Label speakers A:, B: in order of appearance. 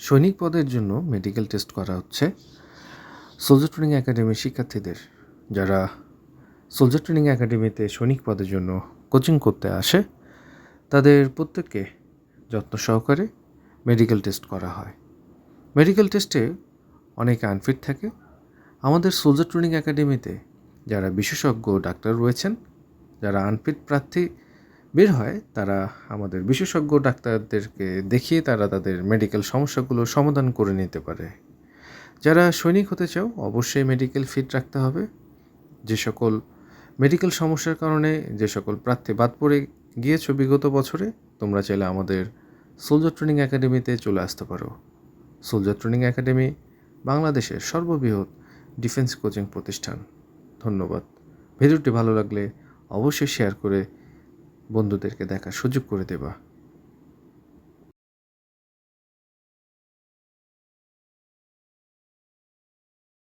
A: সৈনিক পদের জন্য মেডিকেল টেস্ট করা হচ্ছে সোলজার ট্রেনিং একাডেমির শিক্ষার্থীদের। যারা সোলজার ট্রেনিং একাডেমিতে সৈনিক পদের জন্য কোচিং করতে আসে তাদের প্রত্যেককে যত্ন সহকারে মেডিকেল টেস্ট করা হয়। মেডিকেল টেস্টে অনেকে আনফিট থাকে। আমাদের সোলজার ট্রেনিং একাডেমিতে যারা বিশেষজ্ঞ ডাক্তার রয়েছেন, যারা আনফিট প্রার্থী বের হয় তারা আমাদের বিশেষজ্ঞ ডাক্তারদেরকে দেখিয়ে তারা তাদের মেডিকেল সমস্যাগুলো সমাধান করে নিতে পারে। যারা সৈনিক হতে চাও অবশ্যই মেডিকেল ফিট রাখতে হবে। যে সকল মেডিকেল সমস্যার কারণে যে সকল প্রার্থী বাদ পড়ে গিয়েছো বিগত বছরে, তোমরা চাইলে আমাদের সোলজার ট্রেনিং একাডেমিতে চলে আসতে পারো। সোলজার ট্রেনিং একাডেমি বাংলাদেশের সর্ববৃহৎ ডিফেন্স কোচিং প্রতিষ্ঠান। ধন্যবাদ। ভিডিওটি ভালো লাগলে অবশ্যই শেয়ার করে বন্ধুদেরকে দেখার সুযোগ করে দেবা।